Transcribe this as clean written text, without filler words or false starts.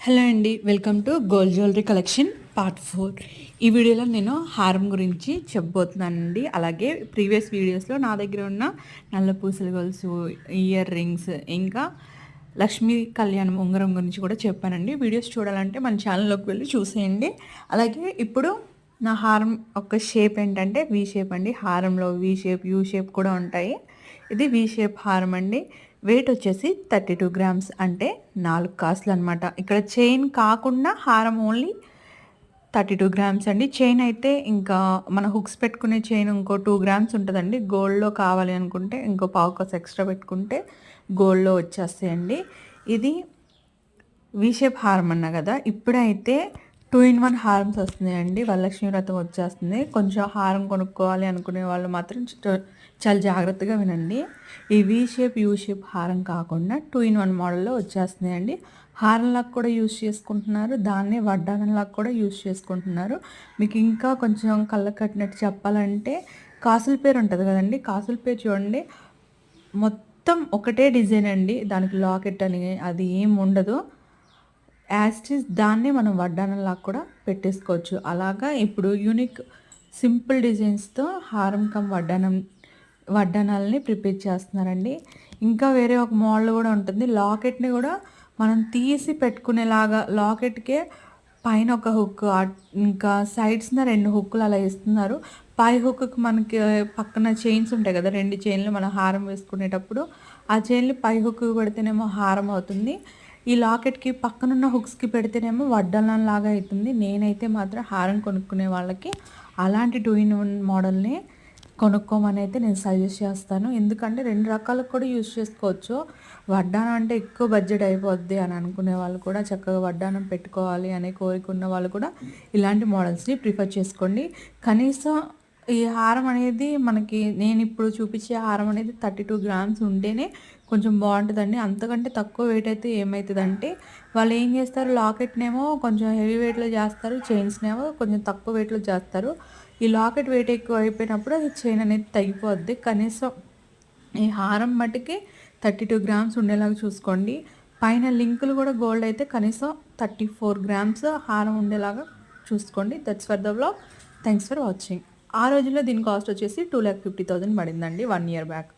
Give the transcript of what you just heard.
Hello అండి, welcome to gold jewellery collection part 4. ఈ వీడియోలో నేను హారం గురించి చెప్పబోతున్నానండి. అలాగే ప్రీవియస్ వీడియోస్లో నా దగ్గర ఉన్న నల్ల పూసల గొలుసు, ఇయర్ రింగ్స్, ఇంకా లక్ష్మీ కళ్యాణం ఉంగరం గురించి కూడా చెప్పానండి. వీడియోస్ చూడాలంటే మన ఛానల్లోకి వెళ్ళి చూసేయండి. అలాగే ఇప్పుడు నా హారం ఒక షేప్ ఏంటంటే వి షేప్ అండి. హారంలో వి షేప్, యూ షేప్ కూడా ఉంటాయి. ఇది వి షేప్ హారం అండి. వెయిట్ వచ్చేసి 32 గ్రామ్స్, అంటే 4 కాసులు అనమాట. ఇక్కడ చైన్ కాకుండా హారం ఓన్లీ 32 గ్రామ్స్ అండి. చైన్ అయితే ఇంకా మన హుక్స్ పెట్టుకునే చైన్ ఇంకో 2 గ్రామ్స్ ఉంటుందండి. గోల్డ్లో కావాలి అనుకుంటే ఇంకో పావు కాసు ఎక్స్ట్రా పెట్టుకుంటే గోల్డ్లో వచ్చేస్తాయండి. ఇది వి షేప్ హారం అన్నా కదా. ఇప్పుడైతే 2-in-1 హారమ్స్ వస్తున్నాయండి. వరలక్ష్మి వ్రతం వచ్చేస్తుంది. కొంచెం హారం కొనుక్కోవాలి అనుకునే వాళ్ళు మాత్రం చాలా జాగ్రత్తగా వినండి. ఈ వి షేప్, యూ షేప్ హారం కాకుండా 2-in-1 మోడల్లో వచ్చేస్తున్నాయండి. హారంలాగా కూడా యూజ్ చేసుకుంటున్నారు, దాన్నే వడ్డానంలాగా కూడా యూజ్ చేసుకుంటున్నారు. మీకు ఇంకా కొంచెం కళ్ళకు కట్టినట్టు చెప్పాలంటే కాసుల పేరు ఉంటుంది కదండి. కాసుల పేరు చూడండి, మొత్తం ఒకటే డిజైన్ అండి. దానికి లాకెట్ అని అది ఏం ఉండదు. యాస్టిస్ దాన్నే మనం వడ్డానంలాగా కూడా పెట్టేసుకోవచ్చు. అలాగా ఇప్పుడు యూనిక్ సింపుల్ డిజైన్స్తో హారం కమ్ వడ్డానాలని ప్రిపేర్ చేస్తున్నారండి. ఇంకా వేరే ఒక మోడల్ కూడా ఉంటుంది. లాకెట్ని కూడా మనం తీసి పెట్టుకునేలాగా లాకెట్కే పైన ఒక హుక్, ఇంకా సైడ్స్న 2 హుక్కులు అలా ఇస్తున్నారు. పై హుక్కి మనకి పక్కన చైన్స్ ఉంటాయి కదా, 2 చైన్లు మనం హారం వేసుకునేటప్పుడు ఆ చైన్లు పై హుక్కి పెడితేనేమో హారం అవుతుంది. ఈ లాకెట్కి పక్కనున్న హుక్స్కి పెడితేనేమో వడ్డానం లాగా అవుతుంది. నేనైతే మాత్రం హారం కొనుక్కునే వాళ్ళకి అలాంటి 2-in-1 మోడల్ని కొనుక్కోమని అయితే నేను సజెస్ట్ చేస్తాను. ఎందుకంటే 2 రకాలకు కూడా యూజ్ చేసుకోవచ్చు. వడ్డానం అంటే ఎక్కువ బడ్జెట్ అయిపోద్ది అని అనుకునే వాళ్ళు కూడా, చక్కగా వడ్డానం పెట్టుకోవాలి అనే కోరిక ఉన్న వాళ్ళు కూడా ఇలాంటి మోడల్స్ని ప్రిఫర్ చేసుకోండి. కనీసం ఈ హారం అనేది మనకి, నేను ఇప్పుడు చూపించే హారం అనేది 32 గ్రామ్స్ ఉంటేనే కొంచెం బాగుంటుందండి. అంతకంటే తక్కువ వెయిట్ అయితే ఏమవుతుందంటే వాళ్ళు ఏం చేస్తారు, లాకెట్నేమో కొంచెం హెవీ వెయిట్లో చేస్తారు, చైన్స్నేమో కొంచెం తక్కువ వెయిట్లో చేస్తారు. ఈ లాకెట్ వెయిట్ ఎక్కువ అయిపోయినప్పుడు అది చైన్ అనేది తగ్గిపోద్ది. కనీసం ఈ హారం మట్టుకి 32 గ్రామ్స్ ఉండేలాగా చూసుకోండి. పైన లింకులు కూడా గోల్డ్ అయితే కనీసం 34 గ్రామ్స్ హారం ఉండేలాగా చూసుకోండి. That's for the vlog. Thanks for watching. ఆ రోజుల్లో దీని కాస్ట్ వచ్చేసి 2,50,000 పడిందండి 1 year బ్యాక్.